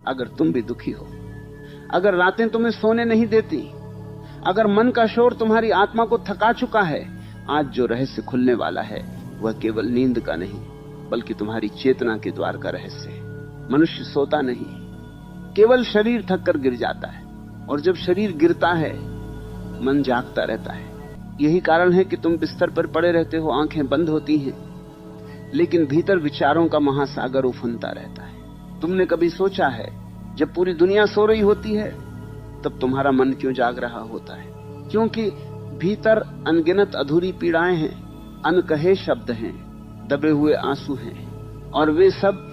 अगर तुम भी दुखी हो, अगर रातें तुम्हें सोने नहीं देती, अगर मन का शोर तुम्हारी आत्मा को थका चुका है, आज जो रहस्य खुलने वाला है वह केवल नींद का नहीं बल्कि तुम्हारी चेतना के द्वार का रहस्य है। मनुष्य सोता नहीं, केवल शरीर थक कर गिर जाता है, और जब शरीर गिरता है मन जागता रहता है। यही कारण है कि तुम बिस्तर पर पड़े रहते हो, आंखें बंद होती हैं, लेकिन भीतर विचारों का महासागर उफनता रहता है। तुमने कभी सोचा है जब पूरी दुनिया सो रही होती है तब तुम्हारा मन क्यों जाग रहा होता है? क्योंकि भीतर अनगिनत अधूरी पीड़ाएं हैं, अनकहे शब्द हैं, दबे हुए आंसू हैं, और वे सब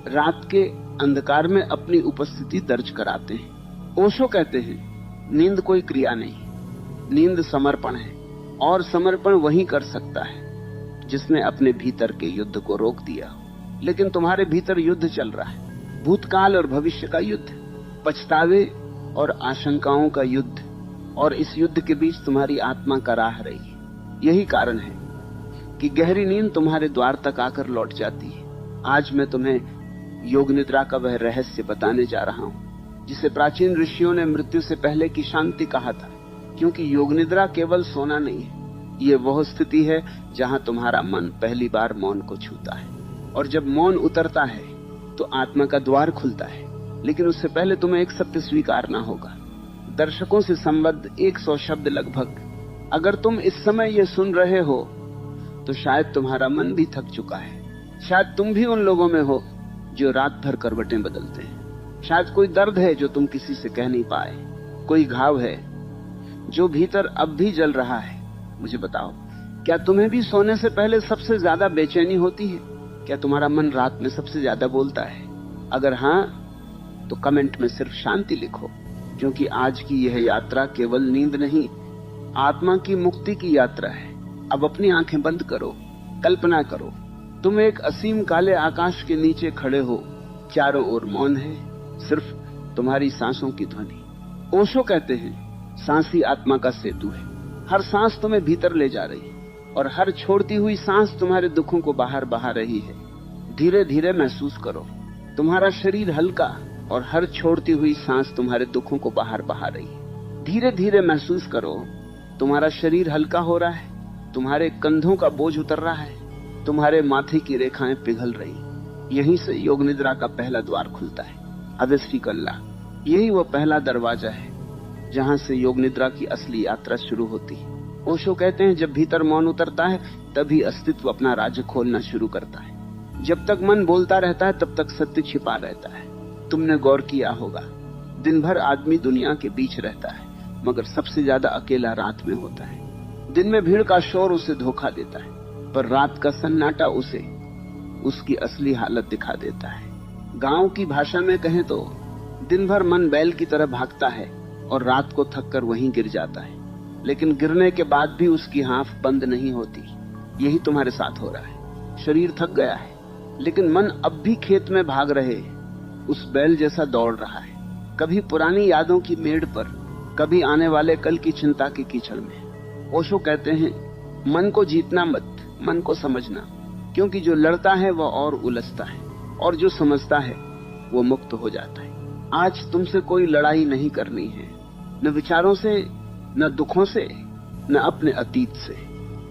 रात के अंधकार में अपनी उपस्थिति दर्ज कराते हैं। ओशो कहते हैं नींद कोई क्रिया नहीं, नींद समर्पण है, और समर्पण वही कर सकता है जिसने अपने भीतर के युद्ध को रोक दिया। लेकिन तुम्हारे भीतर युद्ध चल रहा है, भूतकाल और भविष्य का युद्ध, पछतावे और आशंकाओं का युद्ध, और इस युद्ध के बीच तुम्हारी आत्मा कराह रही है। यही कारण है कि गहरी नींद तुम्हारे द्वार तक आकर लौट जाती है। आज मैं तुम्हें योग निद्रा का वह रहस्य बताने जा रहा हूं जिसे प्राचीन ऋषियों ने मृत्यु से पहले की शांति कहा था। क्योंकि योग निद्रा केवल सोना नहीं है, ये वह स्थिति है जहां तुम्हारा मन पहली बार मौन को छूता है, और जब मौन उतरता है तो आत्मा का द्वार खुलता है। लेकिन उससे पहले तुम्हें एक सत्य स्वीकारना होगा। दर्शकों से संबद्ध 100 शब्द लगभग, अगर तुम इस समय ये सुन रहे हो तो शायद तुम्हारा मन भी थक चुका है। शायद तुम भी उन लोगों में हो जो रात भर करवटें बदलते हैं। शायद कोई दर्द है जो तुम किसी से कह नहीं पाए, कोई घाव है जो भीतर अब भी जल रहा है। मुझे बताओ, क्या तुम्हें भी सोने से पहले सबसे ज्यादा बेचैनी होती है? क्या तुम्हारा मन रात में सबसे ज्यादा बोलता है? अगर हां तो कमेंट में सिर्फ शांति लिखो, क्योंकि आज की यह यात्रा केवल नींद नहीं, आत्मा की मुक्ति की यात्रा है। अब अपनी आंखें बंद करो, कल्पना करो तुम एक असीम काले आकाश के नीचे खड़े हो, चारों ओर मौन है, सिर्फ तुम्हारी सांसों की ध्वनि। ओशो कहते हैं सांस ही आत्मा का सेतु है। हर सांस तुम्हें भीतर ले जा रही है, और हर छोड़ती हुई सांस तुम्हारे दुखों को बाहर बहा रही है। धीरे धीरे महसूस करो तुम्हारा शरीर हल्का, और हर छोड़ती हुई सांस तुम्हारे दुखों को बाहर बहा रही है। धीरे धीरे महसूस करो तुम्हारा शरीर हल्का हो रहा है, तुम्हारे कंधों का बोझ उतर रहा है, तुम्हारे माथे की रेखाएं पिघल रही। यहीं से योग निद्रा का पहला द्वार खुलता है, अदृष्टि कल्ला। यही वो पहला दरवाजा है जहां से योग निद्रा की असली यात्रा शुरू होती है। ओशो कहते हैं जब भीतर मौन उतरता है तभी अस्तित्व अपना राज्य खोलना शुरू करता है। जब तक मन बोलता रहता है तब तक सत्य छिपा रहता है। तुमने गौर किया होगा, दिन भर आदमी दुनिया के बीच रहता है, मगर सबसे ज्यादा अकेला रात में होता है। दिन में भीड़ का शोर उसे धोखा देता है, पर रात का सन्नाटा उसे उसकी असली हालत दिखा देता है। गांव की भाषा में कहें तो दिन भर मन बैल की तरह भागता है और रात को थक कर वहीं गिर जाता है, लेकिन गिरने के बाद भी उसकी हाँफ बंद नहीं होती। यही तुम्हारे साथ हो रहा है। शरीर थक गया है, लेकिन मन अब भी खेत में भाग रहे उस बैल जैसा दौड़ रहा है, कभी पुरानी यादों की मेड़ पर, कभी आने वाले कल की चिंता के कीचड़ में। ओशो कहते हैं मन को जीतना मत, मन को समझना, क्योंकि जो लड़ता है वह और उलझता है, और जो समझता है वो मुक्त हो जाता है। आज तुमसे कोई लड़ाई नहीं करनी है, न विचारों से, न दुखों से, न अपने अतीत से।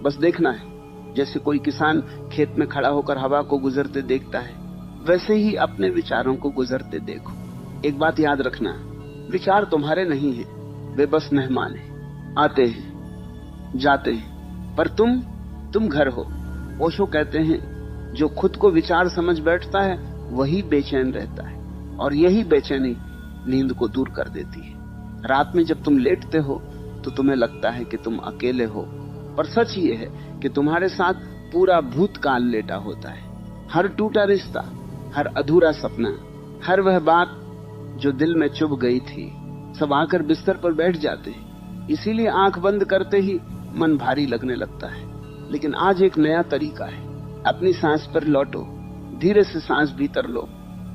बस देखना है। जैसे कोई किसान खेत में खड़ा होकर हवा को गुजरते देखता है, वैसे ही अपने विचारों को गुजरते देखो। एक बात याद रखना, विचार तुम्हारे नहीं है, वे बस मेहमान हैं, आते हैं जाते हैं, पर तुम घर हो। ओशो कहते हैं जो खुद को विचार समझ बैठता है वही बेचैन रहता है, और यही बेचैनी नींद को दूर कर देती है। रात में जब तुम लेटते हो तो तुम्हें लगता है कि तुम अकेले हो, पर सच ये है कि तुम्हारे साथ पूरा भूतकाल लेटा होता है। हर टूटा रिश्ता, हर अधूरा सपना, हर वह बात जो दिल में चुभ गई थी, सब आकर बिस्तर पर बैठ जाते हैं। इसीलिए आंख बंद करते ही मन भारी लगने लगता है। लेकिन आज एक नया तरीका है। अपनी सांस पर लौटो, धीरे से सांस भीतर लो,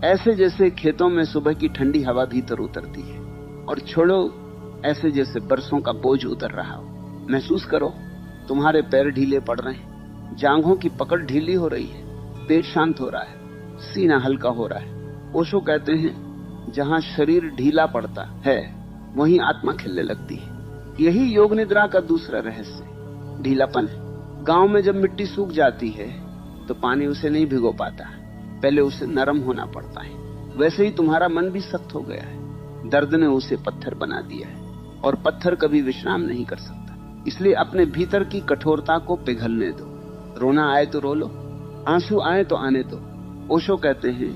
ऐसे जैसे खेतों में सुबह की ठंडी हवा भीतर उतरती है, और छोड़ो ऐसे जैसे बरसों का बोझ उतर रहा हो। महसूस करो तुम्हारे पैर ढीले पड़ रहे हैं, जांघों की पकड़ ढीली हो रही है, पेट शांत हो रहा है, सीना हल्का हो रहा है। ओशो कहते हैं जहां शरीर ढीला पड़ता है वहीं आत्मा खिलने लगती है। यही योग निद्रा का दूसरा रहस्य, ढीलापन है। गांव में जब मिट्टी सूख जाती है तो पानी उसे नहीं भिगो पाता, पहले उसे नरम होना पड़ता है। वैसे ही तुम्हारा मन भी सख्त हो गया है, दर्द ने उसे पत्थर बना दिया है, और पत्थर कभी विश्राम नहीं कर सकता। इसलिए अपने भीतर की कठोरता को पिघलने दो। रोना आए तो रो लो, आंसू आए तो आने दो। ओशो कहते हैं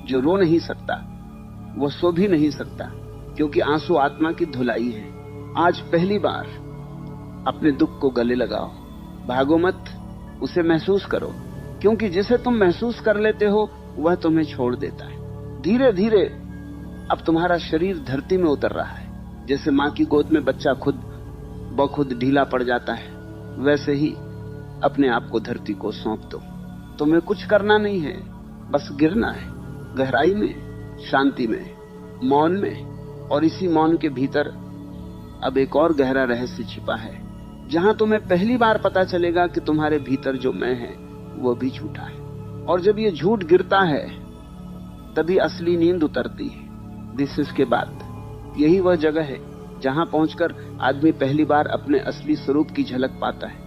जो रो नहीं सकता वो सो भी नहीं सकता, क्योंकि आंसू आत्मा की धुलाई है। आज पहली बार अपने दुख को गले लगाओ, भागो मत, उसे महसूस करो, क्योंकि जिसे तुम महसूस कर लेते हो वह तुम्हें छोड़ देता है। धीरे धीरे अब तुम्हारा शरीर धरती में उतर रहा है। जैसे मां की गोद में बच्चा खुद ब खुद ढीला पड़ जाता है, वैसे ही अपने आप को धरती को सौंप दो। तुम्हें कुछ करना नहीं है, बस गिरना है, गहराई में, शांति में, मौन में। और इसी मौन के भीतर अब एक और गहरा रहस्य छिपा है, जहां तुम्हें पहली बार पता चलेगा कि तुम्हारे भीतर जो मैं है वो भी झूठा है। और जब ये झूठ गिरता है तभी असली नींद उतरती है। दिस इज के बाद यही वह जगह है जहां पहुंचकर आदमी पहली बार अपने असली स्वरूप की झलक पाता है।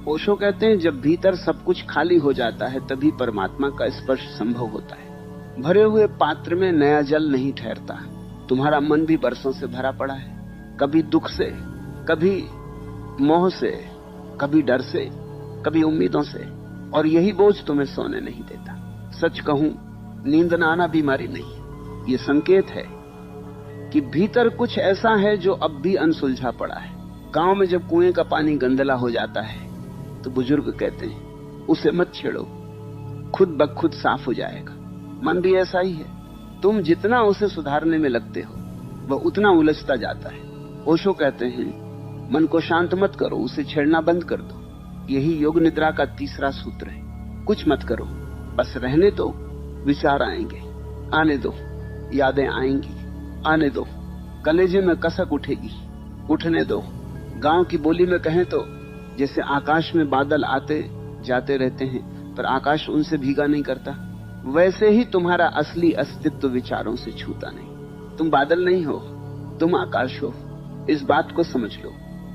ओशो कहते हैं जब भीतर सब कुछ खाली हो जाता है तभी परमात्मा का स्पर्श संभव होता है। भरे हुए पात्र में नया जल नहीं ठहरता। तुम्हारा मन भी बरसों से भरा पड़ा है, कभी दुख से, कभी मोह से, कभी डर से, कभी उम्मीदों से, और यही बोझ तुम्हें सोने नहीं देता। सच कहूं, नींद न आना बीमारी नहीं, ये संकेत है कि भीतर कुछ ऐसा है जो अब भी अनसुलझा पड़ा है। गांव में जब कुएं का पानी गंदला हो जाता है तो बुजुर्ग कहते हैं उसे मत छेड़ो, खुद ब खुद साफ हो जाएगा। मन भी ऐसा ही है, तुम जितना उसे सुधारने में लगते हो वह उतना उलझता जाता है। ओशो कहते हैं मन को शांत मत करो, उसे छेड़ना बंद कर दो। यही योग निद्रा का तीसरा सूत्र है। कुछ मत करो, बस रहने दो। विचार आएंगे, आने दो। यादें आएंगी, आने दो। कलेजे में कसक उठेगी, उठने दो। गांव की बोली में कहें तो जैसे आकाश में बादल आते जाते रहते हैं पर आकाश उनसे भीगा नहीं करता, वैसे ही तुम्हारा असली अस्तित्व विचारों से छूता नहीं। तुम बादल नहीं हो, तुम आकाश हो। इस बात को समझ लो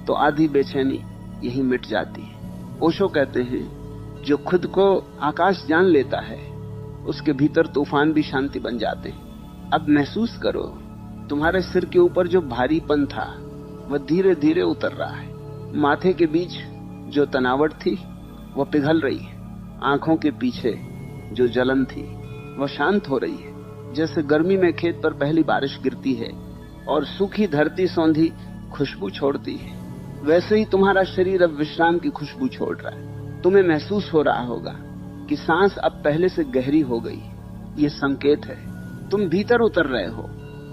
तो आधी बेचैनी यही मिट जाती है। ओशो कहते हैं जो खुद को आकाश जान लेता है उसके भीतर तूफान भी शांति बन जाते हैं। अब महसूस करो तुम्हारे सिर के ऊपर जो भारीपन था वह धीरे धीरे उतर रहा है। माथे के बीच जो तनावट थी वह पिघल रही है। आंखों के पीछे जो जलन थी वह शांत हो रही है। जैसे गर्मी में खेत पर पहली बारिश गिरती है और सूखी धरती सौंधी खुशबू छोड़ती है, वैसे ही तुम्हारा शरीर अब विश्राम की खुशबू छोड़ रहा है। तुम्हें महसूस हो रहा होगा कि सांस अब पहले से गहरी हो गई। ये संकेत है तुम भीतर उतर रहे हो।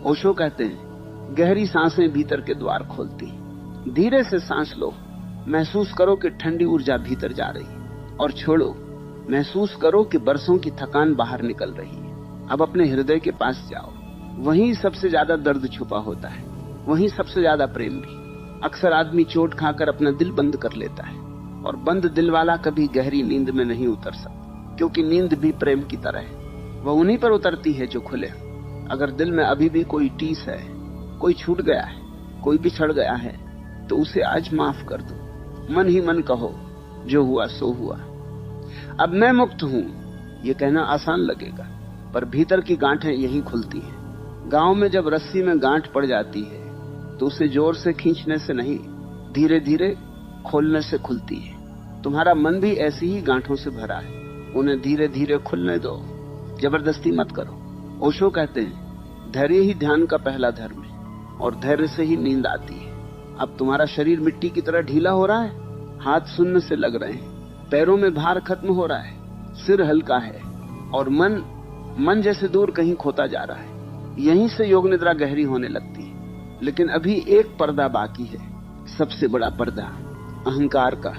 ओशो कहते हैं गहरी सांसें भीतर के द्वार खोलती। धीरे से सांस लो, महसूस करो कि ठंडी ऊर्जा भीतर जा रही है, और छोड़ो, महसूस करो कि बरसों की थकान बाहर निकल रही है। अब अपने हृदय के पास जाओ, वहीं सबसे ज्यादा दर्द छुपा होता है, वहीं सबसे ज्यादा प्रेम भी। अक्सर आदमी चोट खाकर अपना दिल बंद कर लेता है, और बंद दिल वाला कभी गहरी नींद में नहीं उतर सकता, क्योंकि नींद भी प्रेम की तरह है, वह उन्हीं पर उतरती है जो खुले। अगर दिल में अभी भी कोई टीस है, कोई छूट गया है, कोई बिछड़ गया है, तो उसे आज माफ कर दो। मन ही मन कहो जो हुआ सो हुआ, अब मैं मुक्त हूं। ये कहना आसान लगेगा पर भीतर की गांठें यहीं खुलती हैं। गांव में जब रस्सी में गांठ पड़ जाती है तो उसे जोर से खींचने से नहीं, धीरे धीरे खोलने से खुलती है। तुम्हारा मन भी ऐसी ही गांठों से भरा है, उन्हें धीरे धीरे खुलने दो, जबरदस्ती मत करो। ओशो कहते हैं धैर्य ही ध्यान का पहला धर्म है, और धैर्य से ही नींद आती है। अब तुम्हारा शरीर मिट्टी की तरह ढीला हो रहा है, हाथ शून्य से लग रहे हैं, पैरों में भार खत्म हो रहा है, सिर हल्का है, और मन जैसे दूर कहीं खोता जा रहा है। यहीं से योग निद्रा गहरी होने लगती है। लेकिन अभी एक पर्दा बाकी है, सबसे बड़ा पर्दा, अहंकार का।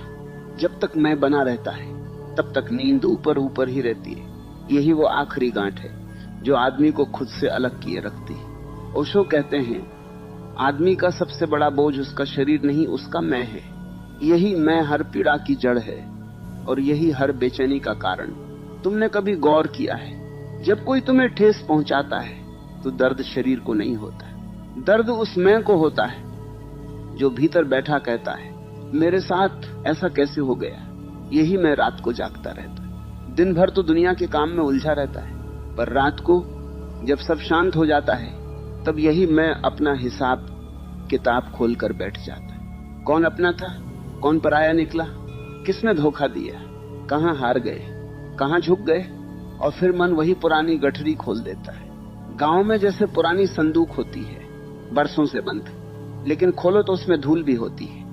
जब तक मैं बना रहता है तब तक नींद ऊपर ऊपर ही रहती है। यही वो आखिरी गांठ है जो आदमी को खुद से अलग किए रखती है। ओशो कहते हैं आदमी का सबसे बड़ा बोझ उसका शरीर नहीं, उसका मैं है। यही मैं हर पीड़ा की जड़ है और यही हर बेचैनी का कारण। तुमने कभी गौर किया है जब कोई तुम्हें ठेस पहुंचाता है तो दर्द शरीर को नहीं होता है। दर्द उस मैं को होता है जो भीतर बैठा कहता है मेरे साथ ऐसा कैसे हो गया। यही मैं रात को जागता रहता है। दिन भर तो दुनिया के काम में उलझा रहता है, पर रात को जब सब शांत हो जाता है तब यही मैं अपना हिसाब किताब खोलकर बैठ जाता है। कौन अपना था, कौन पराया निकला, किसने धोखा दिया, कहां हार गए, कहां झुक गए। और फिर मन वही पुरानी गठरी खोल देता है। गांव में जैसे पुरानी संदूक होती है बरसों से बंद, लेकिन खोलो तो उसमें धूल भी होती है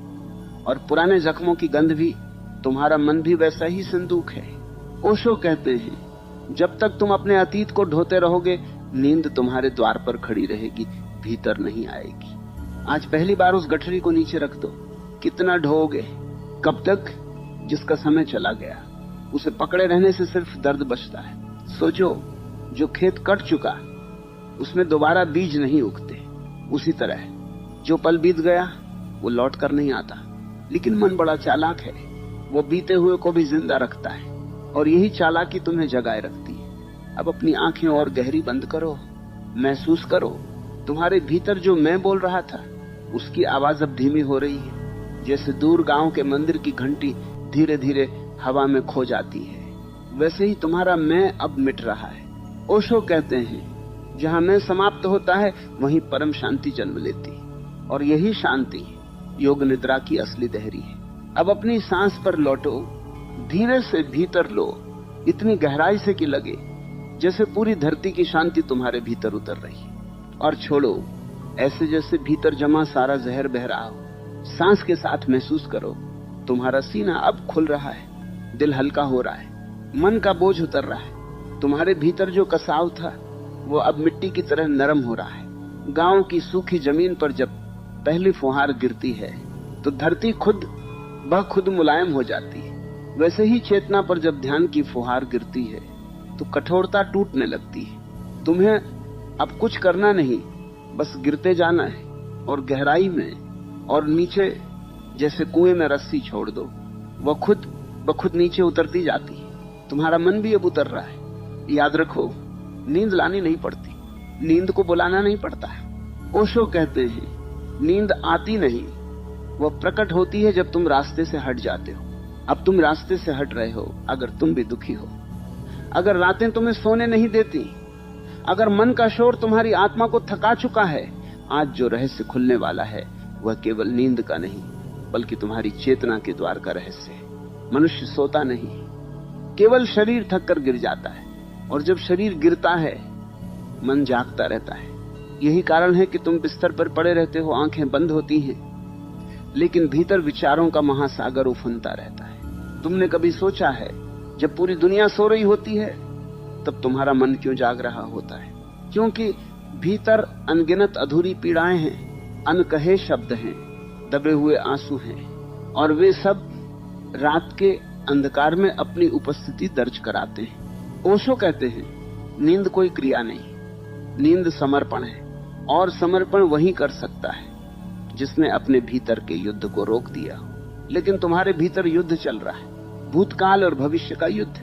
और पुराने जख्मों की गंध भी। तुम्हारा मन भी वैसा ही संदूक है। ओशो कहते हैं जब तक तुम अपने अतीत को ढोते रहोगे नींद तुम्हारे द्वार पर खड़ी रहेगी, भीतर नहीं आएगी। आज पहली बार उस गठरी को नीचे रख दो। कितना ढोओगे, कब तक? जिसका समय चला गया। उसे पकड़े रहने से सिर्फ दर्द बचता है। सोचो, जो खेत कट चुका उसमें दोबारा बीज नहीं उगते। उसी तरह जो पल बीत गया वो लौट कर नहीं आता, लेकिन मन बड़ा चालाक है। वो बीते हुए को भी जिंदा रखता है और यही चालाकी तुम्हें जगाए रखती है। अब अपनी आंखें और गहरी बंद करो, महसूस करो तुम्हारे भीतर जो मैं बोल रहा था उसकी आवाज अब धीमी हो रही है। जैसे दूर गांव के मंदिर की घंटी धीरे धीरे हवा में खो जाती है, वैसे ही तुम्हारा मैं अब मिट रहा है। ओशो कहते हैं जहां मैं समाप्त होता है वहीं परम शांति जन्म लेती है और यही शांति योग निद्रा की असली दहरी है। अब अपनी सांस पर लौटो, धीरे से भीतर लो, इतनी गहराई से कि लगे जैसे पूरी धरती की शांति तुम्हारे भीतर उतर रही है। और छोड़ो ऐसे जैसे भीतर जमा सारा जहर बह रहा हो। सांस के साथ महसूस करो तुम्हारा सीना अब खुल रहा है, दिल हल्का हो रहा है, मन का बोझ उतर रहा है। तुम्हारे भीतर जो कसाव था वो अब मिट्टी की तरह नरम हो रहा है। गांव की सूखी जमीन पर जब पहली फुहार गिरती है तो धरती खुद मुलायम हो जाती है। वैसे ही चेतना पर जब ध्यान की फुहार गिरती है तो कठोरता टूटने लगती है। तुम्हें अब कुछ करना नहीं, बस गिरते जाना है और गहराई में और नीचे जैसे कुएं में रस्सी छोड़ दो, वो खुद नीचे उतरती जाती है। तुम्हारा मन भी अब उतर रहा है। याद रखो, नींद लानी नहीं पड़ती, नींद को बुलाना नहीं पड़ता है। ओशो कहते हैं नींद आती नहीं, वह प्रकट होती है जब तुम रास्ते से हट जाते हो। अब तुम रास्ते से हट रहे हो। अगर तुम भी दुखी हो, अगर रातें तुम्हें सोने नहीं देती, अगर मन का शोर तुम्हारी आत्मा को थका चुका है, आज जो रहस्य खुलने वाला है वह केवल नींद का नहीं बल्कि तुम्हारी चेतना के द्वार का रहस्य है। मनुष्य सोता नहीं, केवल शरीर थक कर गिर जाता है और जब शरीर गिरता है मन जागता रहता है। यही कारण है कि तुम बिस्तर पर पड़े रहते हो, आंखें बंद होती हैं, लेकिन भीतर विचारों का महासागर उफनता रहता है। तुमने कभी सोचा है जब पूरी दुनिया सो रही होती है तब तुम्हारा मन क्यों जाग रहा होता है? क्योंकि भीतर अनगिनत अधूरी पीड़ाएं हैं, अनकहे शब्द हैं, दबे हुए आंसू हैं और वे सब रात के अंधकार में अपनी उपस्थिति दर्ज कराते हैं। ओशो कहते हैं नींद कोई क्रिया नहीं, नींद समर्पण है और समर्पण वही कर सकता है जिसने अपने भीतर के युद्ध को रोक दिया। लेकिन तुम्हारे भीतर युद्ध चल रहा है, भूतकाल और भविष्य का युद्ध,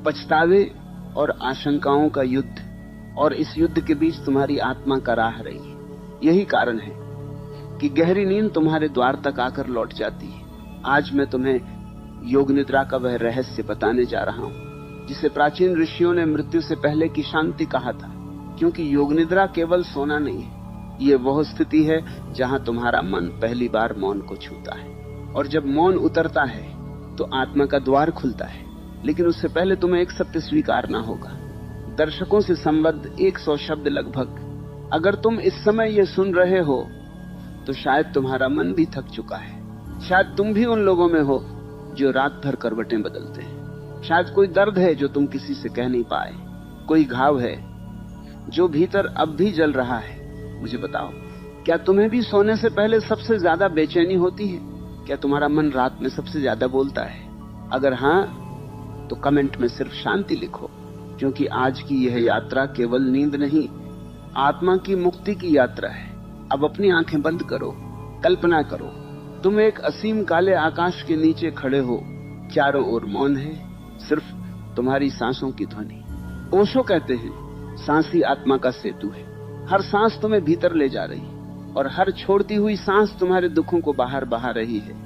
पछतावे और आशंकाओं का युद्ध, और इस युद्ध के बीच तुम्हारी आत्मा कराह रही है। यही कारण है कि गहरी नींद तुम्हारे द्वार तक आकर लौट जाती है। आज मैं तुम्हें योग निद्रा का वह रहस्य बताने जा रहा हूं जिसे प्राचीन ऋषियों ने मृत्यु से पहले की शांति कहा था। क्योंकि योग निद्रा केवल सोना नहीं है, ये वह स्थिति है जहां तुम्हारा मन पहली बार मौन को छूता है। और जब मौन उतरता है तो आत्मा का द्वार खुलता है। लेकिन उससे पहले तुम्हें एक सत्य स्वीकारना होगा। दर्शकों से संबद्ध 100 शब्द लगभग। अगर तुम इस समय ये सुन रहे हो तो शायद तुम्हारा मन भी थक चुका है। शायद तुम भी उन लोगों में हो जो रात भर करवटें बदलते हैं। शायद कोई दर्द है जो तुम किसी से कह नहीं पाए, कोई घाव है जो भीतर अब भी जल रहा है। मुझे बताओ, क्या तुम्हें भी सोने से पहले सबसे ज्यादा बेचैनी होती है? क्या तुम्हारा मन रात में सबसे ज्यादा बोलता है? अगर हां तो कमेंट में सिर्फ शांति लिखो, क्योंकि आज की यह यात्रा केवल नींद नहीं, आत्मा की मुक्ति की यात्रा है। अब अपनी आंखें बंद करो, कल्पना करो तुम एक असीम काले आकाश के नीचे खड़े हो, चारों ओर मौन है, सिर्फ तुम्हारी सांसों की ध्वनि। ओशो कहते हैं सांस ही आत्मा का सेतु है। हर सांस तुम्हें भीतर ले जा रही और हर छोड़ती हुई सांस तुम्हारे दुखों को बाहर बहा रही है।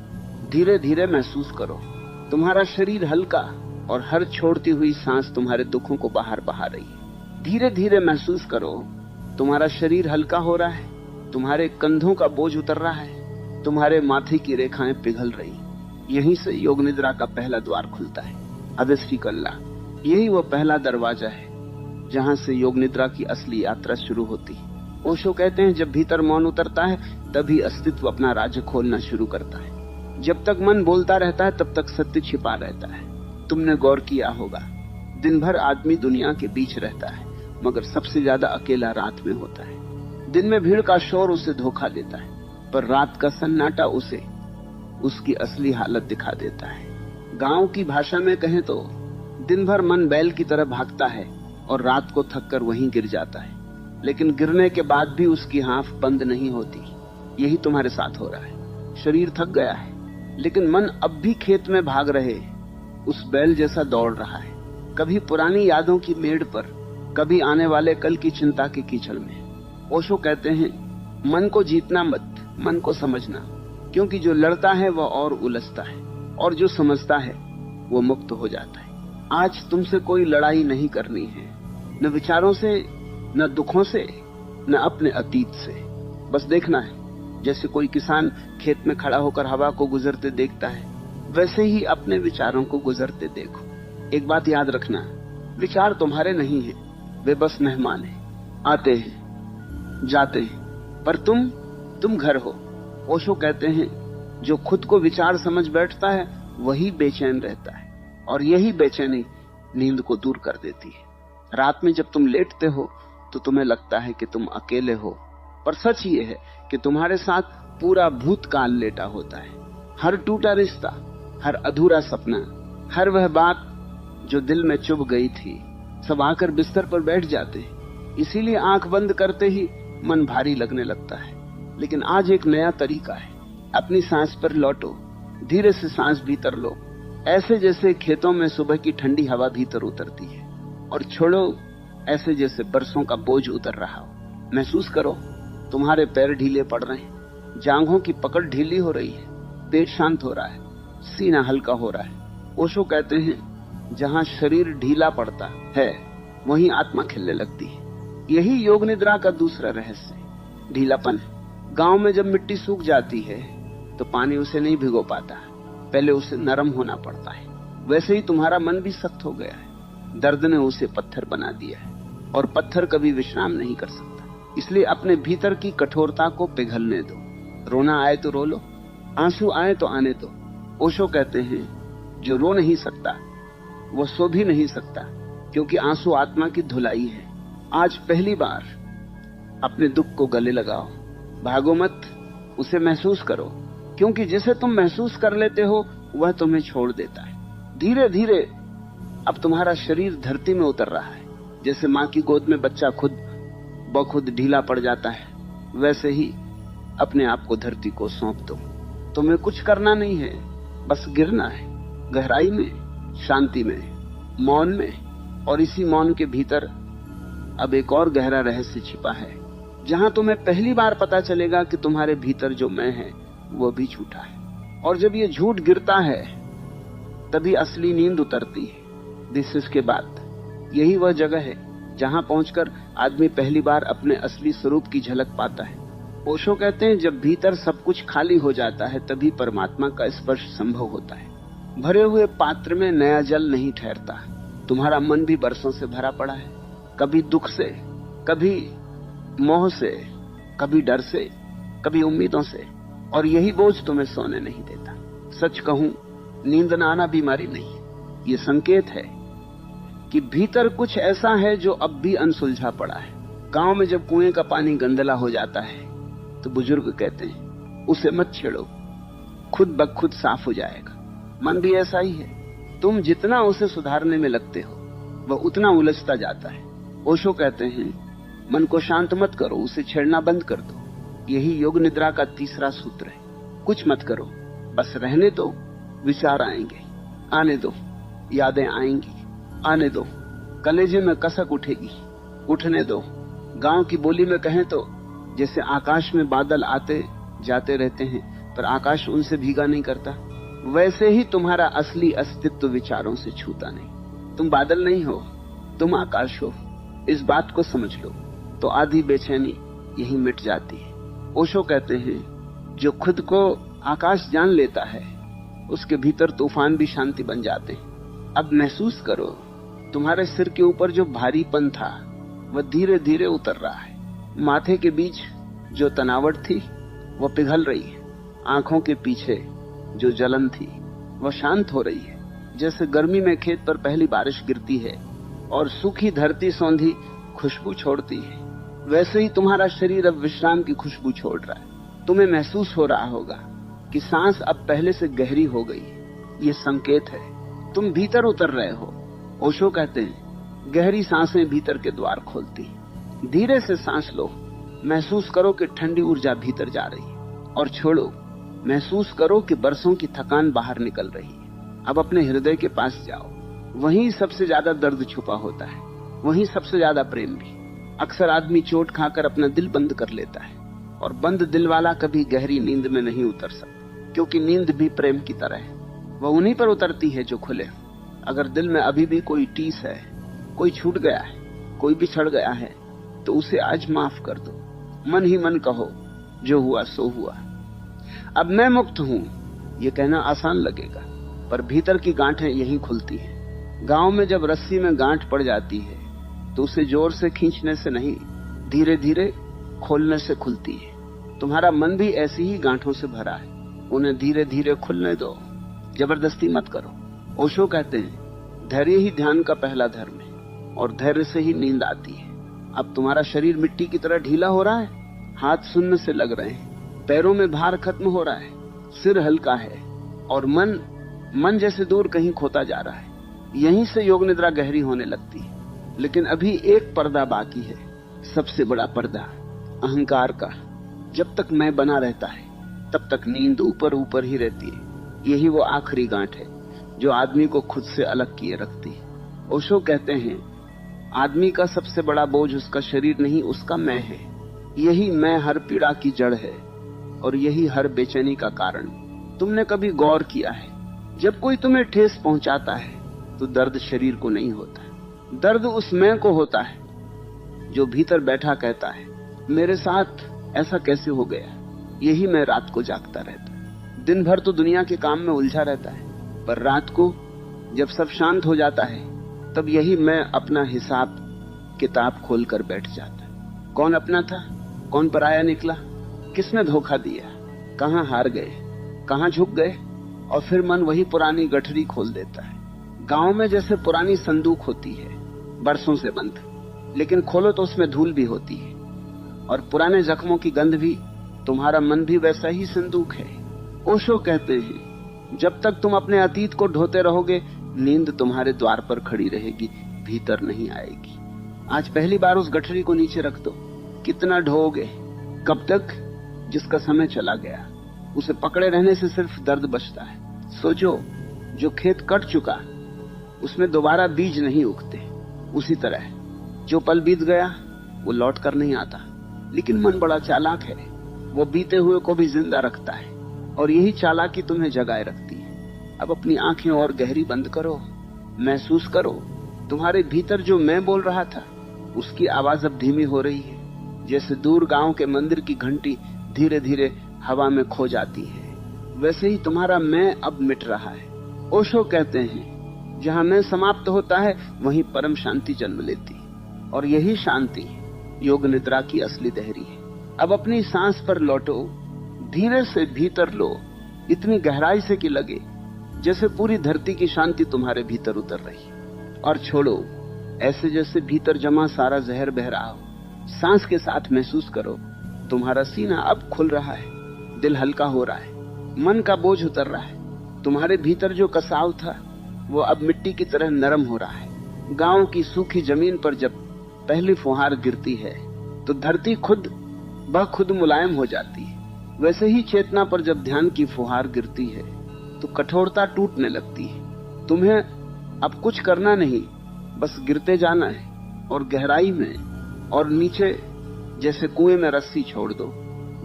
धीरे धीरे महसूस करो, तुम्हारा शरीर हल्का और हर छोड़ती हुई सांस तुम्हारे दुखों को बाहर बहा रही है। धीरे धीरे महसूस करो, तुम्हारा शरीर हल्का हो रहा है, तुम्हारे कंधों का बोझ उतर रहा है, तुम्हारे माथे की रेखाएं पिघल रही। यहीं से योग निद्रा का पहला द्वार खुलता है, अदस्फिकल्ला। यही वो पहला दरवाजा है जहां से योग निद्रा की असली यात्रा शुरू होती है। ओशो कहते हैं, जब भीतर मौन उतरता है तभी अस्तित्व अपना राज्य खोलना शुरू करता है। जब तक मन बोलता रहता है तब तक सत्य छिपा रहता है। तुमने गौर किया होगा, दिन भर आदमी दुनिया के बीच रहता है, मगर सबसे ज्यादा अकेला रात में होता है। दिन में भीड़ का शोर उसे धोखा देता है, पर रात का सन्नाटा उसे उसकी असली हालत दिखा देता है। गांव की भाषा में कहें तो दिन भर मन बैल की तरह भागता है और रात को थककर वहीं गिर जाता है, लेकिन गिरने के बाद भी उसकी हांफ बंद नहीं होती। यही तुम्हारे साथ हो रहा है। शरीर थक गया है, लेकिन मन अब भी खेत में भाग रहे उस बैल जैसा दौड़ रहा है, कभी पुरानी यादों की मेड़ पर, कभी आने वाले कल की चिंता के कीचड़ में। ओशो कहते हैं, मन को जीतना मत, मन को समझना, क्योंकि जो लड़ता है वह और उलझता है और जो समझता है वो मुक्त हो जाता है। आज तुमसे कोई लड़ाई नहीं करनी है, न विचारों से, न दुखों से, न अपने अतीत से। बस देखना है। जैसे कोई किसान खेत में खड़ा होकर हवा को गुजरते देखता है, वैसे ही अपने विचारों को गुजरते देखो। एक बात याद रखना, विचार तुम्हारे नहीं है, वे बस मेहमान हैं, आते हैं जाते हैं, पर तुम घर हो। ओशो कहते हैं, जो खुद को विचार समझ बैठता है वही बेचैन रहता है, और यही बेचैनी नींद को दूर कर देती है। रात में जब तुम लेटते हो तो तुम्हें लगता है कि तुम अकेले हो, पर सच ये है कि तुम्हारे साथ पूरा भूतकाल लेटा होता है। हर टूटा रिश्ता, हर अधूरा सपना, हर वह बात जो दिल में चुभ गई थी, सब आकर बिस्तर पर बैठ जाते हैं। इसीलिए आंख बंद करते ही मन भारी लगने लगता है। लेकिन आज एक नया तरीका है। अपनी सांस पर लौटो, धीरे से सांस भीतर लो, ऐसे जैसे खेतों में सुबह की ठंडी हवा भीतर उतरती है, और छोड़ो ऐसे जैसे बरसों का बोझ उतर रहा हो। महसूस करो, तुम्हारे पैर ढीले पड़ रहे हैं, जांघों की पकड़ ढीली हो रही है, पेट शांत हो रहा है, सीना हल्का हो रहा है। ओशो कहते हैं, जहां शरीर ढीला पड़ता है वहीं आत्मा खिलने लगती है। यही योग निद्रा का दूसरा रहस्य, ढीलापन है। गांव में जब मिट्टी सूख जाती है तो पानी उसे नहीं भिगो पाता, पहले उसे नरम होना पड़ता है। वैसे ही तुम्हारा मन भी सख्त हो गया है, दर्द ने उसे पत्थर बना दिया है, और पत्थर कभी विश्राम नहीं कर सकता। इसलिए अपने भीतर की कठोरता को पिघलने दो। रोना आए तो रो लो, आंसू आए तो आने दो। ओशो कहते हैं, जो रो नहीं सकता वो सो भी नहीं सकता, क्योंकि आंसू आत्मा की धुलाई है। आज पहली बार अपने दुख को गले लगाओ, भागो मत, उसे महसूस करो, क्योंकि जिसे तुम महसूस कर लेते हो वह तुम्हें छोड़ देता है। धीरे धीरे अब तुम्हारा शरीर धरती में उतर रहा है। जैसे माँ की गोद में बच्चा खुद ब खुद ढीला पड़ जाता है, वैसे ही अपने आप को धरती को सौंप दो। तुम्हें कुछ करना नहीं है, बस गिरना है, गहराई में, शांति में, मौन में। और इसी मौन के भीतर अब एक और गहरा रहस्य छिपा है, जहां तुम्हें पहली बार पता चलेगा कि तुम्हारे भीतर जो मैं है वो भी झूठा है। और जब ये झूठ गिरता है तभी असली नींद उतरती है। दिस इज के बाद यही वह जगह है जहां पहुंचकर आदमी पहली बार अपने असली स्वरूप की झलक पाता है। ओशो कहते हैं, जब भीतर सब कुछ खाली हो जाता है तभी परमात्मा का स्पर्श संभव होता है। भरे हुए पात्र में नया जल नहीं ठहरता। तुम्हारा मन भी बरसों से भरा पड़ा है, कभी दुख से, कभी मोह से, कभी डर से, कभी उम्मीदों से, और यही बोझ तुम्हें सोने नहीं देता। सच कहूं, नींद न आना बीमारी नहीं, ये संकेत है कि भीतर कुछ ऐसा है जो अब भी अनसुलझा पड़ा है। गांव में जब कुएं का पानी गंदला हो जाता है तो बुजुर्ग कहते हैं, उसे मत छेड़ो, खुद ब खुद साफ हो जाएगा। मन भी ऐसा ही है, तुम जितना उसे सुधारने में लगते हो वह उतना उलझता जाता है। ओशो कहते हैं, मन को शांत मत करो, उसे छेड़ना बंद कर दो। यही योग निद्रा का तीसरा सूत्र है। कुछ मत करो, बस रहने दो। विचार आएंगे, आने दो, यादें आएंगी, आने दो, कलेजे में कसक उठेगी, उठने दो, गांव की बोली में कहें तो जैसे आकाश में बादल आते जाते रहते हैं पर आकाश उनसे भीगा नहीं करता, वैसे ही तुम्हारा असली अस्तित्व विचारों से छूता नहीं। तुम बादल नहीं हो, तुम आकाश हो। इस बात को समझ लो तो आधी बेचैनी यही मिट जाती है। ओशो कहते हैं जो खुद को आकाश जान लेता है उसके भीतर तूफान भी शांति बन जाते हैं। अब महसूस करो तुम्हारे सिर के ऊपर जो भारीपन था वह धीरे धीरे उतर रहा है। माथे के बीच जो तनावट थी वह पिघल रही है। आंखों के पीछे जो जलन थी वह शांत हो रही है। जैसे गर्मी में खेत पर पहली बारिश गिरती है और सूखी धरती सौंधी खुशबू छोड़ती है, वैसे ही तुम्हारा शरीर अब विश्राम की खुशबू छोड़ रहा है। तुम्हें महसूस हो रहा होगा कि सांस अब पहले से गहरी हो गई। ये संकेत है तुम भीतर उतर रहे हो। ओशो कहते हैं गहरी सांसें भीतर के द्वार खोलती। धीरे से सांस लो, महसूस करो कि ठंडी ऊर्जा भीतर जा रही है, और छोड़ो, महसूस करो कि बरसों की थकान बाहर निकल रही है। अब अपने हृदय के पास जाओ, वहीं सबसे ज्यादा दर्द छुपा होता है, वहीं सबसे ज्यादा प्रेम भी। अक्सर आदमी चोट खाकर अपना दिल बंद कर लेता है, और बंद दिल वाला कभी गहरी नींद में नहीं उतर सकता, क्योंकि नींद भी प्रेम की तरह है, वह उन्हीं पर उतरती है जो खुले। अगर दिल में अभी भी कोई टीस है, कोई छूट गया है, कोई बिछड़ गया है, तो उसे आज माफ कर दो। मन ही मन कहो जो हुआ सो हुआ। अब मैं मुक्त हूं ये कहना आसान लगेगा, पर भीतर की गांठें यहीं खुलती हैं। गांव में जब रस्सी में गांठ पड़ जाती है तो उसे जोर से खींचने से नहीं, धीरे धीरे खोलने से खुलती है। तुम्हारा मन भी ऐसी ही गांठों से भरा है, उन्हें धीरे धीरे खुलने दो, जबरदस्ती मत करो। ओशो कहते हैं धैर्य ही ध्यान का पहला धर्म है, और धैर्य से ही नींद आती है। अब तुम्हारा शरीर मिट्टी की तरह ढीला हो रहा है, हाथ शून्य से लग रहे हैं, पैरों में भार खत्म हो रहा है, सिर हल्का है, और मन जैसे दूर कहीं खोता जा रहा है। यहीं से योग निद्रा गहरी होने लगती है। लेकिन अभी एक पर्दा बाकी है, सबसे बड़ा पर्दा, अहंकार का। जब तक मैं बना रहता है तब तक नींद ऊपर ऊपर ही रहती है। यही वो आखिरी गांठ है जो आदमी को खुद से अलग किए रखती है। ओशो कहते हैं आदमी का सबसे बड़ा बोझ उसका शरीर नहीं, उसका मैं है। यही मैं हर पीड़ा की जड़ है, और यही हर बेचैनी का कारण। तुमने कभी गौर किया है जब कोई तुम्हें ठेस पहुंचाता है तो दर्द शरीर को नहीं होता, दर्द उस मैं को होता है जो भीतर बैठा कहता है मेरे साथ ऐसा कैसे हो गया। यही मैं रात को जागता रहता। दिन भर तो दुनिया के काम में उलझा रहता है, पर रात को जब सब शांत हो जाता है तब यही मैं अपना हिसाब किताब खोलकर बैठ जाता है। कौन अपना था, कौन पराया निकला, किसने धोखा दिया, कहां हार गए, कहां झुक गए, और फिर मन वही पुरानी गठरी खोल देता है। गांव में जैसे पुरानी संदूक होती है, बरसों से बंद, लेकिन खोलो तो उसमें धूल भी होती है, और पुराने जख्मों की गंध भी। तुम्हारा मन भी वैसा ही संदूक है। ओशो कहते हैं जब तक तुम अपने अतीत को ढोते रहोगे, नींद तुम्हारे द्वार पर खड़ी रहेगी, भीतर नहीं आएगी। आज पहली बार उस गठरी को नीचे रख दो। कितना ढोओगे, कब तक? जिसका समय चला गया, उसे पकड़े रहने से सिर्फ दर्द बचता है। सोचो, जो खेत कट चुका उसमें दोबारा बीज नहीं उगते, उसी तरह जो पल बीत गया वो लौट कर नहीं आता। लेकिन मन बड़ा चालाक है, वो बीते हुए को भी जिंदा रखता है, और यही चालाकी तुम्हें जगाए रखती है। अब अपनी आंखें और गहरी बंद करो, महसूस करो तुम्हारे भीतर जो मैं बोल रहा था उसकी आवाज अब धीमी हो रही है। जैसे दूर गांव के मंदिर की घंटी धीरे धीरे हवा में खो जाती है, वैसे ही तुम्हारा मैं अब मिट रहा है। ओशो कहते हैं जहां मैं समाप्त होता है वहीं परम शांति जन्म लेती, और यही शांति योग निद्रा की असली दहरी है। अब अपनी सांस पर लौटो, धीरे से भीतर लो, इतनी गहराई से कि लगे जैसे पूरी धरती की शांति तुम्हारे भीतर उतर रही, और छोड़ो ऐसे जैसे भीतर जमा सारा जहर बह रहा हो। सांस के साथ महसूस करो तुम्हारा सीना अब खुल रहा है, दिल हल्का हो रहा है, मन का बोझ उतर रहा है। तुम्हारे भीतर जो कसाव था वो अब मिट्टी की तरह नरम हो रहा है। गांव की सूखी जमीन पर जब पहली फुहार गिरती है तो धरती खुद ब खुद मुलायम हो जाती है। वैसे ही चेतना पर जब ध्यान की फुहार गिरती है तो कठोरता टूटने लगती है। तुम्हें अब कुछ करना नहीं, बस गिरते जाना है, और गहराई में और नीचे जैसे कुएं में रस्सी छोड़ दो,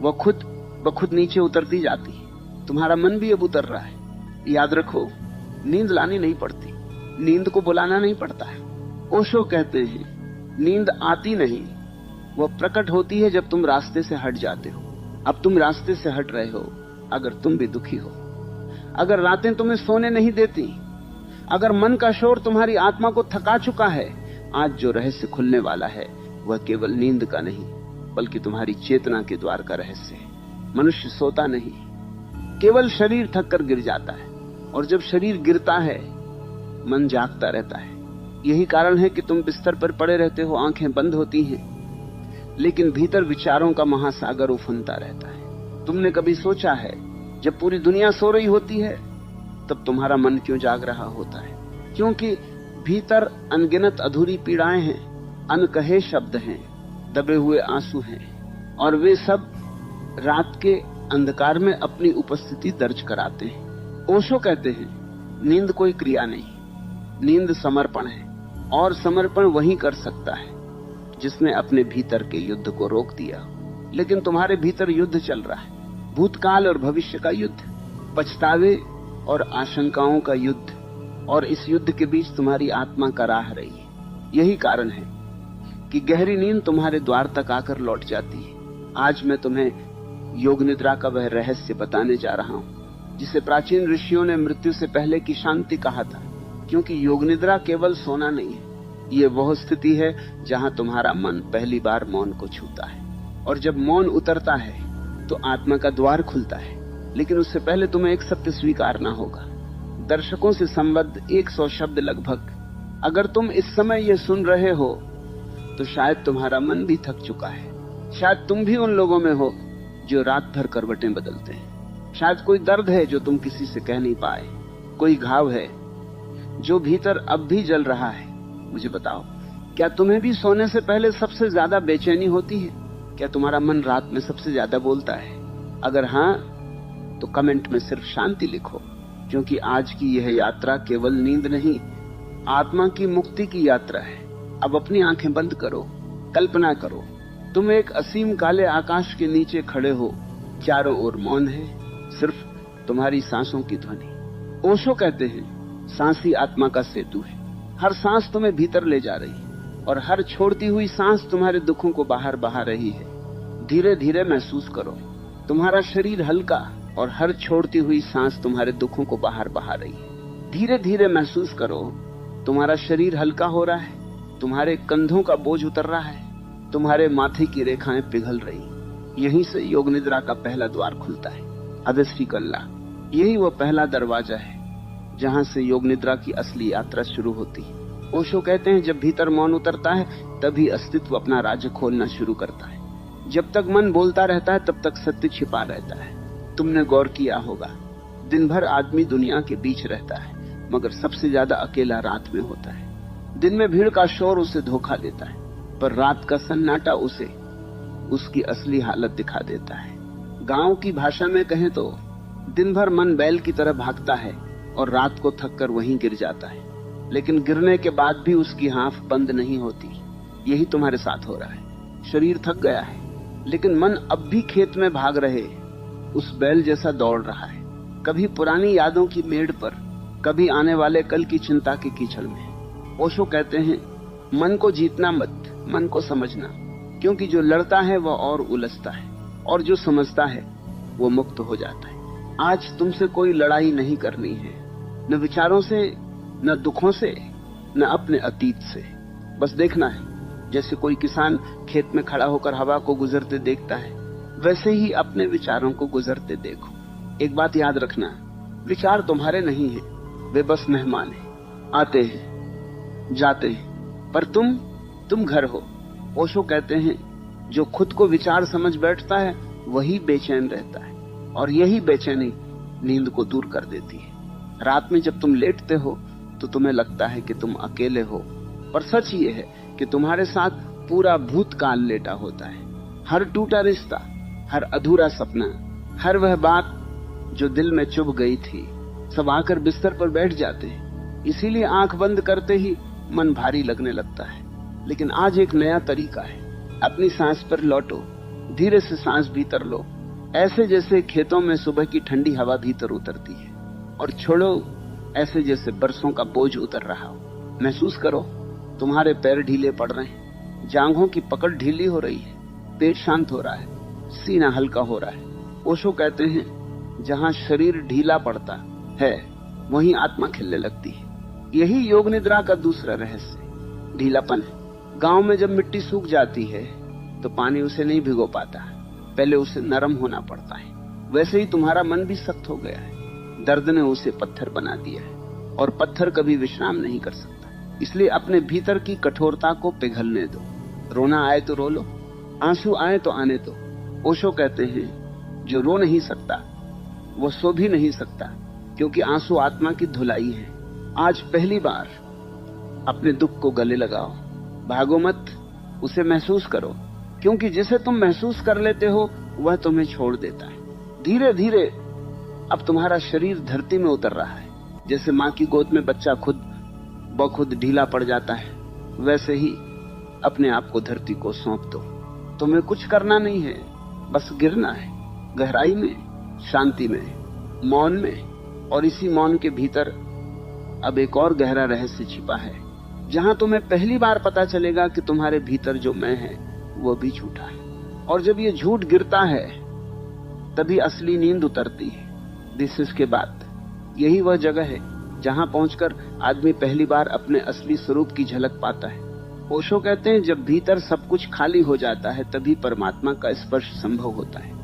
वह खुद ब खुद नीचे उतरती जाती है। तुम्हारा मन भी अब उतर रहा है। याद रखो, नींद लानी नहीं पड़ती, नींद को बुलाना नहीं पड़ता है। ओशो कहते हैं नींद आती नहीं, वह प्रकट होती है जब तुम रास्ते से हट जाते हो। अब तुम रास्ते से हट रहे हो। अगर तुम भी दुखी हो, अगर रातें तुम्हें सोने नहीं देती, अगर मन का शोर तुम्हारी आत्मा को थका चुका है, आज जो रहस्य खुलने वाला है वह केवल नींद का नहीं बल्कि तुम्हारी चेतना के द्वार का रहस्य है। मनुष्य सोता नहीं, केवल शरीर थक कर गिर जाता है, और जब शरीर गिरता है मन जागता रहता है। यही कारण है कि तुम बिस्तर पर पड़े रहते हो, आंखें बंद होती हैं, लेकिन भीतर विचारों का महासागर उफनता रहता है। तुमने कभी सोचा है जब पूरी दुनिया सो रही होती है तब तुम्हारा मन क्यों जाग रहा होता है? क्योंकि भीतर अनगिनत अधूरी पीड़ाएं हैं, अनकहे शब्द हैं, दबे हुए आंसू हैं, और वे सब रात के अंधकार में अपनी उपस्थिति दर्ज कराते हैं। ओशो कहते हैं नींद कोई क्रिया नहीं, नींद समर्पण है, और समर्पण वही कर सकता है जिसने अपने भीतर के युद्ध को रोक दिया। लेकिन तुम्हारे भीतर युद्ध चल रहा है, भूतकाल और भविष्य का युद्ध, पछतावे और आशंकाओं का युद्ध, और इस युद्ध के बीच तुम्हारी आत्मा कराह रही है। यही कारण है कि गहरी नींद तुम्हारे द्वार तक आकर लौट जाती है। आज मैं तुम्हें योग निद्रा का वह रहस्य बताने जा रहा हूं जिसे प्राचीन ऋषियों ने मृत्यु से पहले की शांति कहा था। क्योंकि योग निद्रा केवल सोना नहीं है, ये वह स्थिति है जहां तुम्हारा मन पहली बार मौन को छूता है, और जब मौन उतरता है तो आत्मा का द्वार खुलता है। लेकिन उससे पहले तुम्हें एक सत्य स्वीकारना होगा। दर्शकों से संबद्ध 100 शब्द लगभग। अगर तुम इस समय ये सुन रहे हो तो शायद तुम्हारा मन भी थक चुका है। शायद तुम भी उन लोगों में हो जो रात भर करवटें बदलते हैं। शायद कोई दर्द है जो तुम किसी से कह नहीं पाए, कोई घाव है जो भीतर अब भी जल रहा है। मुझे बताओ, क्या तुम्हें भी सोने से पहले सबसे ज्यादा बेचैनी होती है? क्या तुम्हारा मन रात में सबसे ज्यादा बोलता है? अगर हां तो कमेंट में सिर्फ शांति लिखो, क्योंकि आज की यह यात्रा केवल नींद नहीं, आत्मा की मुक्ति की यात्रा है। अब अपनी आंखें बंद करो, कल्पना करो तुम एक असीम काले आकाश के नीचे खड़े हो, चारों ओर मौन है, सिर्फ तुम्हारी सांसों की ध्वनि। ओशो कहते हैं सांस ही आत्मा का सेतु है। हर सांस तुम्हें भीतर ले जा रही है, और हर छोड़ती हुई सांस तुम्हारे दुखों को बाहर बहा रही है। धीरे धीरे महसूस करो, तुम्हारा शरीर हल्का, और हर छोड़ती हुई सांस तुम्हारे दुखों को बाहर बहा रही है। धीरे धीरे महसूस करो, तुम्हारा शरीर हल्का हो रहा है, तुम्हारे कंधों का बोझ उतर रहा है, तुम्हारे माथे की रेखाएं पिघल रही। यहीं से योग निद्रा का पहला द्वार खुलता है, अदृष्टि कल्ला। यही वो पहला दरवाजा है जहां से योग निद्रा की असली यात्रा शुरू होती है। ओशो कहते हैं जब भीतर मौन उतरता है तभी अस्तित्व अपना राज्य खोलना शुरू करता है। जब तक मन बोलता रहता है तब तक सत्य छिपा रहता है। तुमने गौर किया होगा, दिन भर आदमी दुनिया के बीच रहता है, मगर सबसे ज्यादा अकेला रात में होता है। दिन में भीड़ का शोर उसे धोखा देता है, पर रात का सन्नाटा उसे उसकी असली हालत दिखा देता है। गांव की भाषा में कहें तो दिन भर मन बैल की तरह भागता है और रात को थक कर वहीं गिर जाता है, लेकिन गिरने के बाद भी उसकी हाँफ बंद नहीं होती। यही तुम्हारे साथ हो रहा है। शरीर थक गया है, लेकिन मन अब भी खेत में भाग रहे उस बैल जैसा दौड़ रहा है, कभी पुरानी यादों की मेड़ पर, कभी आने वाले कल की चिंता के कीचड़ में। ओशो कहते हैं मन को जीतना मत, मन को समझना, क्योंकि जो लड़ता है वह और उलझता है, और जो समझता है वो मुक्त हो जाता है। आज तुमसे कोई लड़ाई नहीं करनी है, न विचारों से, न दुखों से, न अपने अतीत से। बस देखना है, जैसे कोई किसान खेत में खड़ा होकर हवा को गुजरते देखता है, वैसे ही अपने विचारों को गुजरते देखो। एक बात याद रखना, विचार तुम्हारे नहीं है, वे बस मेहमान हैं, आते हैं जाते हैं, पर तुम घर हो। ओशो कहते हैं जो खुद को विचार समझ बैठता है वही बेचैन रहता है, और यही बेचैनी नींद को दूर कर देती है। रात में जब तुम लेटते हो तो तुम्हें लगता है कि तुम अकेले हो, पर सच ये है कि तुम्हारे साथ पूरा भूतकाल लेटा होता है। हर टूटा रिश्ता, हर अधूरा सपना, हर वह बात जो दिल में चुभ गई थी, सब आकर बिस्तर पर बैठ जाते हैं। इसीलिए आंख बंद करते ही मन भारी लगने लगता है। लेकिन आज एक नया तरीका है, अपनी सांस पर लौटो, धीरे से सांस भीतर लो, ऐसे जैसे खेतों में सुबह की ठंडी हवा भीतर उतरती है, और छोड़ो ऐसे जैसे बरसों का बोझ उतर रहा हो। महसूस करो तुम्हारे पैर ढीले पड़ रहे हैं, जांघों की पकड़ ढीली हो रही है, पेट शांत हो रहा है, सीना हल्का हो रहा है। ओशो कहते हैं जहां शरीर ढीला पड़ता है वहीं आत्मा खिलने लगती है। यही योग निद्रा का दूसरा रहस्य ढीलापन है। गांव में जब मिट्टी सूख जाती है तो पानी उसे नहीं भिगो पाता, पहले उसे नरम होना पड़ता है। वैसे ही तुम्हारा मन भी सख्त हो गया है, दर्द ने उसे पत्थर बना दिया है, और पत्थर कभी विश्राम नहीं कर सकता। इसलिए अपने भीतर की कठोरता को पिघलने दो। रोना आए तो रो लो, आंसू आए तो आने दो। ओशो कहते हैं जो रो नहीं सकता वो सो भी नहीं सकता, क्योंकि आंसू आत्मा की धुलाई है। आज पहली बार अपने दुख को गले लगाओ, भागो मत, उसे महसूस करो, क्योंकि जिसे तुम महसूस कर लेते हो वह तुम्हें छोड़ देता है। धीरे धीरे अब तुम्हारा शरीर धरती में उतर रहा है। जैसे मां की गोद में बच्चा खुद ब खुद ढीला पड़ जाता है, वैसे ही अपने आप को धरती को सौंप दो। तुम्हें कुछ करना नहीं है, बस गिरना है, गहराई में, शांति में, मौन में। और इसी मौन के भीतर अब एक और गहरा रहस्य छिपा है, जहां तुम्हें पहली बार पता चलेगा कि तुम्हारे भीतर जो मैं है वो भी झूठा है। और जब ये झूठ गिरता है तभी असली नींद उतरती है। दिस इज के बाद यही वह जगह है जहां पहुंचकर आदमी पहली बार अपने असली स्वरूप की झलक पाता है। ओशो कहते हैं जब भीतर सब कुछ खाली हो जाता है तभी परमात्मा का स्पर्श संभव होता है।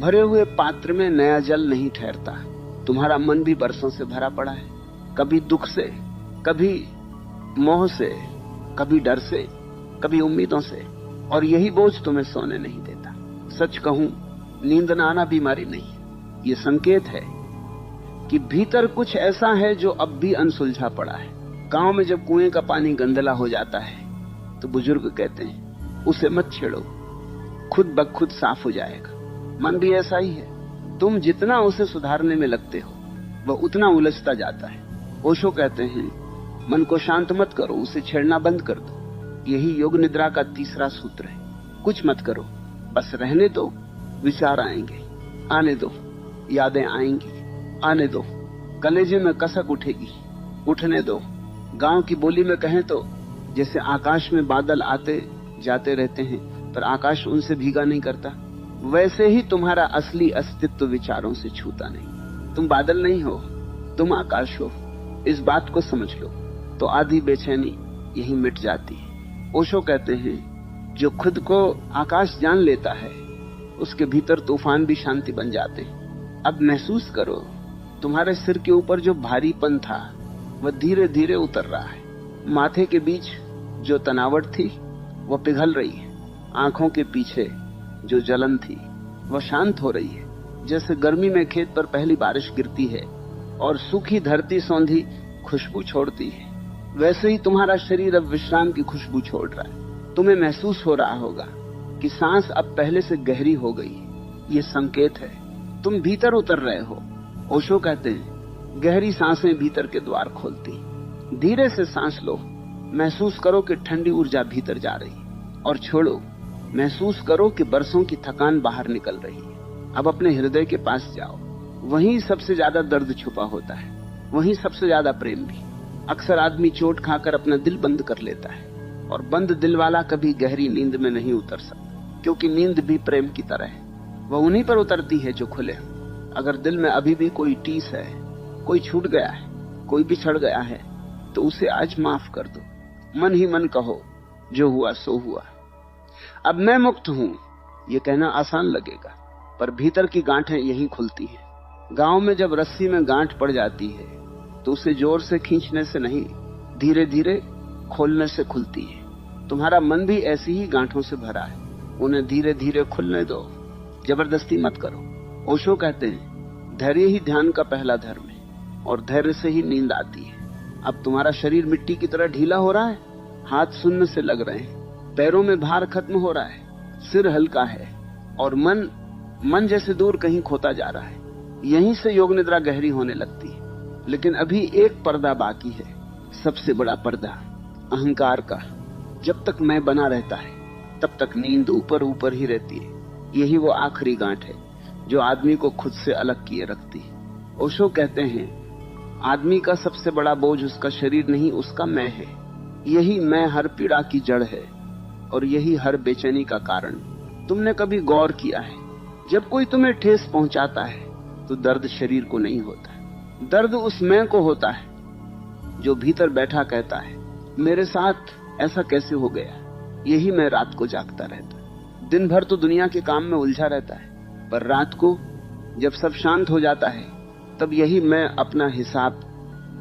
भरे हुए पात्र में नया जल नहीं ठहरता। तुम्हारा मन भी बरसों से भरा पड़ा है, कभी दुख से, कभी मोह से, कभी डर से, कभी उम्मीदों से, और यही बोझ तुम्हें सोने नहीं देता। सच कहूं, नींद न आना बीमारी नहीं, ये संकेत है कि भीतर कुछ ऐसा है जो अब भी अनसुलझा पड़ा है। गांव में जब कुएं का पानी गंदला हो जाता है तो बुजुर्ग कहते हैं उसे मत छेड़ो, खुद ब खुद साफ हो जाएगा। मन भी ऐसा ही है, तुम जितना उसे सुधारने में लगते हो वह उतना उलझता जाता है। ओशो कहते हैं मन को शांत मत करो, उसे छेड़ना बंद कर दो। यही योग निद्रा का तीसरा सूत्र है। कुछ मत करो, बस रहने दो। विचार आएंगे, आने दो, यादें आएंगी, आने दो, कलेजे में कसक उठेगी, उठने दो। गांव की बोली में कहें तो जैसे आकाश में बादल आते जाते रहते हैं पर आकाश उनसे भीगा नहीं करता, वैसे ही तुम्हारा असली अस्तित्व विचारों से छूता नहीं। तुम बादल नहीं हो, तुम आकाश हो। इस बात को समझ लो तो आधी बेचैनी यही मिट जाती है। ओशो कहते हैं जो खुद को आकाश जान लेता है उसके भीतर तूफान भी शांति बन जाते हैं। अब महसूस करो तुम्हारे सिर के ऊपर जो भारीपन था वह धीरे धीरे उतर रहा है। माथे के बीच जो तनावट थी वह पिघल रही है। आंखों के पीछे जो जलन थी वह शांत हो रही है। जैसे गर्मी में खेत पर पहली बारिश गिरती है और सूखी धरती सौंधी खुशबू छोड़ती है, वैसे ही तुम्हारा शरीर अब विश्राम की खुशबू छोड़ रहा है। तुम्हें महसूस हो रहा होगा कि सांस अब पहले से गहरी हो गई है। ये संकेत है तुम भीतर उतर रहे हो। ओशो कहते हैं गहरी सांसें भीतर के द्वार खोलती। धीरे से सांस लो, महसूस करो कि ठंडी ऊर्जा भीतर जा रही, और छोड़ो, महसूस करो कि बरसों की थकान बाहर निकल रही है। अब अपने हृदय के पास जाओ, वहीं सबसे ज्यादा दर्द छुपा होता है, वहीं सबसे ज्यादा प्रेम भी। अक्सर आदमी चोट खाकर अपना दिल बंद कर लेता है, और बंद दिल वाला कभी गहरी नींद में नहीं उतर सकता, क्योंकि नींद भी प्रेम की तरह है, वह उन्हीं पर उतरती है जो खुले। अगर दिल में अभी भी कोई टीस है, कोई छूट गया है, कोई बिछड़ गया है, तो उसे आज माफ कर दो। मन ही मन कहो जो हुआ सो हुआ। अब मैं मुक्त हूं, ये कहना आसान लगेगा, पर भीतर की गांठें यहीं खुलती हैं। गांव में जब रस्सी में गांठ पड़ जाती है तो उसे जोर से खींचने से नहीं, धीरे धीरे खोलने से खुलती है। तुम्हारा मन भी ऐसी ही गांठों से भरा है, उन्हें धीरे धीरे खुलने दो, जबरदस्ती मत करो। ओशो कहते हैं धैर्य ही ध्यान का पहला धर्म है, और धैर्य से ही नींद आती है। अब तुम्हारा शरीर मिट्टी की तरह ढीला हो रहा है, हाथ शून्य से लग रहे हैं, पैरों में भार खत्म हो रहा है, सिर हल्का है, और मन जैसे दूर कहीं खोता जा रहा है। यहीं से योग निद्रा गहरी होने लगती है। लेकिन अभी एक पर्दा बाकी है, सबसे बड़ा पर्दा, अहंकार का। जब तक मैं बना रहता है तब तक नींद ऊपर ऊपर ही रहती है। यही वो आखिरी गांठ है जो आदमी को खुद से अलग किए रखती है। ओशो कहते हैं, आदमी का सबसे बड़ा बोझ उसका शरीर नहीं, उसका मैं है। यही मैं हर पीड़ा की जड़ है और यही हर बेचैनी का कारण। तुमने कभी गौर किया है, जब कोई तुम्हें ठेस पहुंचाता है तो दर्द शरीर को नहीं होता, दर्द उस मैं को होता है जो भीतर बैठा कहता है, मेरे साथ ऐसा कैसे हो गया। यही मैं रात को जागता रहता। दिन भर तो दुनिया के काम में उलझा रहता है, पर रात को जब सब शांत हो जाता है तब यही मैं अपना हिसाब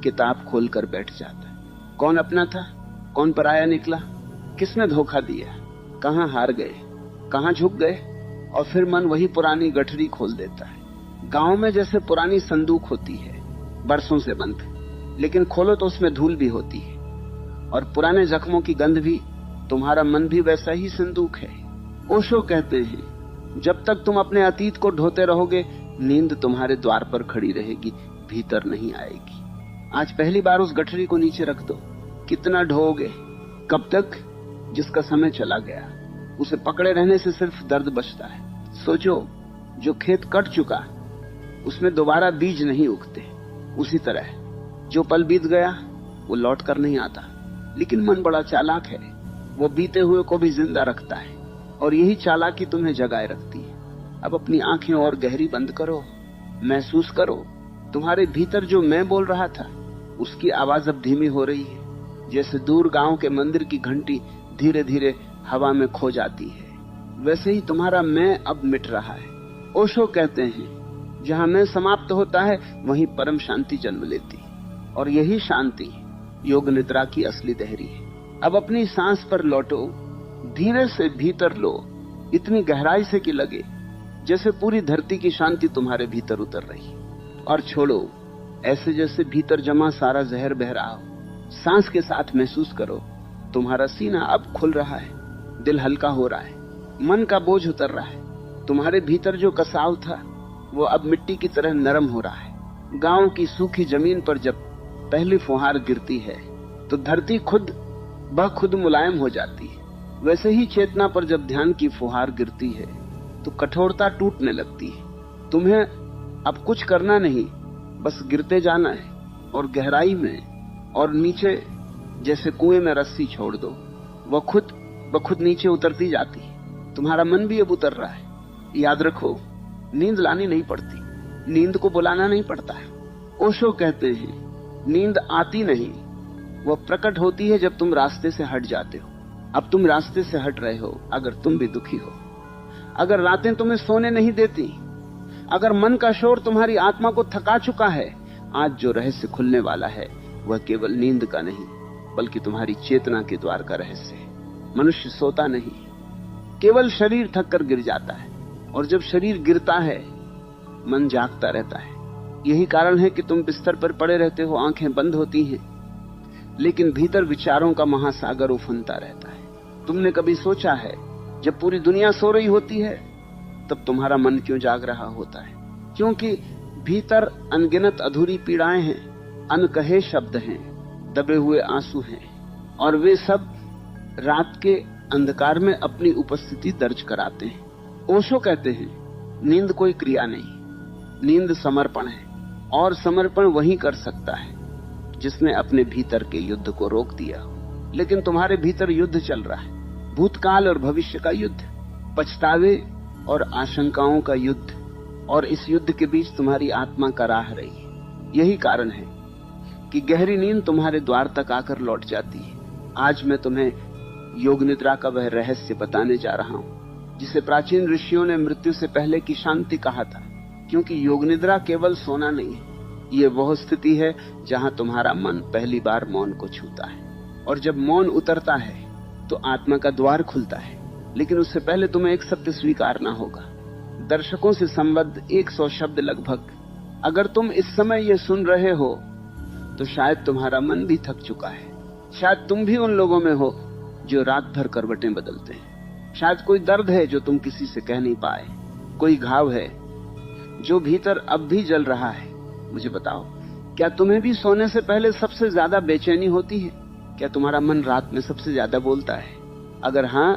किताब खोलकर बैठ जाता है। कौन अपना था, कौन पराया निकला, किसने धोखा दिया, कहां हार गए, कहां झुक गए, और फिर मन वही पुरानी गठरी खोल देता है। गांव में जैसे पुरानी संदूक होती है, बरसों से बंद, लेकिन खोलो तो उसमें धूल भी होती है और पुराने जख्मों की गंध भी। तुम्हारा मन भी वैसा ही संदूक है। ओशो कहते हैं, जब तक तुम अपने अतीत को ढोते रहोगे, नींद तुम्हारे द्वार पर खड़ी रहेगी, भीतर नहीं आएगी। आज पहली बार उस गठरी को नीचे रख दो। कितना ढोओगे, कब तक? जिसका समय चला गया, उसे पकड़े रहने से सिर्फ दर्द बचता है। सोचो, जो खेत कट चुका उसमें दोबारा बीज नहीं उगते, उसी तरह जो पल बीत गया वो लौट कर नहीं आता। लेकिन मन बड़ा चालाक है, वो बीते हुए को भी जिंदा रखता है और यही चालाकी तुम्हें जगाए रखती है। अब अपनी आंखें और गहरी बंद करो, महसूस करो, तुम्हारे भीतर जो मैं बोल रहा था उसकी आवाज अब धीमी हो रही है, जैसे दूर गांव के मंदिर की घंटी धीरे धीरे हवा में खो जाती है, वैसे ही तुम्हारा मैं अब मिट रहा है। ओशो कहते हैं, जहां मैं समाप्त होता है वहीं परम शांति जन्म लेती है, और यही शांति योग निद्रा की असली दहरी है। अब अपनी सांस पर लौटो, धीरे से भीतर लो, इतनी गहराई से कि लगे जैसे पूरी धरती की शांति तुम्हारे भीतर उतर रही, और छोड़ो ऐसे जैसे भीतर जमा सारा जहर बह रहा हो। सांस के साथ महसूस करो, तुम्हारा सीना अब खुल रहा है, दिल हल्का हो रहा है, मन का बोझ उतर रहा है। तुम्हारे भीतर जो कसाव था वो अब मिट्टी की तरह नरम हो रहा है। गांव की सूखी जमीन पर जब पहली फुहार गिरती है तो धरती खुद ब खुद मुलायम हो जाती है, वैसे ही चेतना पर जब ध्यान की फुहार गिरती है तो कठोरता टूटने लगती है। तुम्हें अब कुछ करना नहीं, बस गिरते जाना है, और गहराई में और नीचे जैसे कुएं में रस्सी छोड़ दो, वह खुद नीचे उतरती जाती है। तुम्हारा मन भी अब उतर रहा है। याद रखो, नींद लानी नहीं पड़ती, नींद को बुलाना नहीं पड़ता है। ओशो कहते हैं, नींद आती नहीं, वह प्रकट होती है जब तुम रास्ते से हट जाते हो। अब तुम रास्ते से हट रहे हो। अगर तुम भी दुखी हो, अगर रातें तुम्हें सोने नहीं देती, अगर मन का शोर तुम्हारी आत्मा को थका चुका है, आज जो रहस्य खुलने वाला है वह केवल नींद का नहीं बल्कि तुम्हारी चेतना के द्वार का रहस्य है। मनुष्य सोता नहीं, केवल शरीर थक कर गिर जाता है, और जब शरीर गिरता है मन जागता रहता है। यही कारण है कि तुम बिस्तर पर पड़े रहते हो, आंखें बंद होती हैं, लेकिन भीतर विचारों का महासागर उफनता रहता है। तुमने कभी सोचा है, जब पूरी दुनिया सो रही होती है तब तुम्हारा मन क्यों जाग रहा होता है? क्योंकि भीतर अनगिनत अधूरी पीड़ाएं हैं, अनकहे शब्द हैं, दबे हुए आंसू हैं, और वे सब रात के अंधकार में अपनी उपस्थिति दर्ज कराते हैं। ओशो कहते हैं, नींद कोई क्रिया नहीं, नींद समर्पण है, और समर्पण वही कर सकता है जिसने अपने भीतर के युद्ध को रोक दिया हो। लेकिन तुम्हारे भीतर युद्ध चल रहा है, भूतकाल और भविष्य का युद्ध, पछतावे और आशंकाओं का युद्ध, और इस युद्ध के बीच तुम्हारी आत्मा का राह रही है। यही कारण है कि गहरी नींद तुम्हारे द्वार तक आकर लौट जाती है। आज मैं तुम्हें योग निद्रा का वह रहस्य बताने जा रहा हूं जिसे प्राचीन ऋषियों ने मृत्यु से पहले की शांति कहा था। क्योंकि योग निद्रा केवल सोना नहीं है, ये वह स्थिति है जहां तुम्हारा मन पहली बार मौन को छूता है, और जब मौन उतरता है तो आत्मा का द्वार खुलता है। लेकिन उससे पहले तुम्हें एक सत्य स्वीकारना होगा, दर्शकों से संबद्ध 100 शब्द लगभग। अगर तुम इस समय ये सुन रहे हो तो शायद तुम्हारा मन भी थक चुका है, शायद तुम भी उन लोगों में हो जो रात भर करवटें बदलते हैं, शायद कोई दर्द है जो तुम किसी से कह नहीं पाए, कोई घाव है जो भीतर अब भी जल रहा है। मुझे बताओ, क्या तुम्हें भी सोने से पहले सबसे ज्यादा बेचैनी होती है? क्या तुम्हारा मन रात में सबसे ज्यादा बोलता है? अगर हाँ,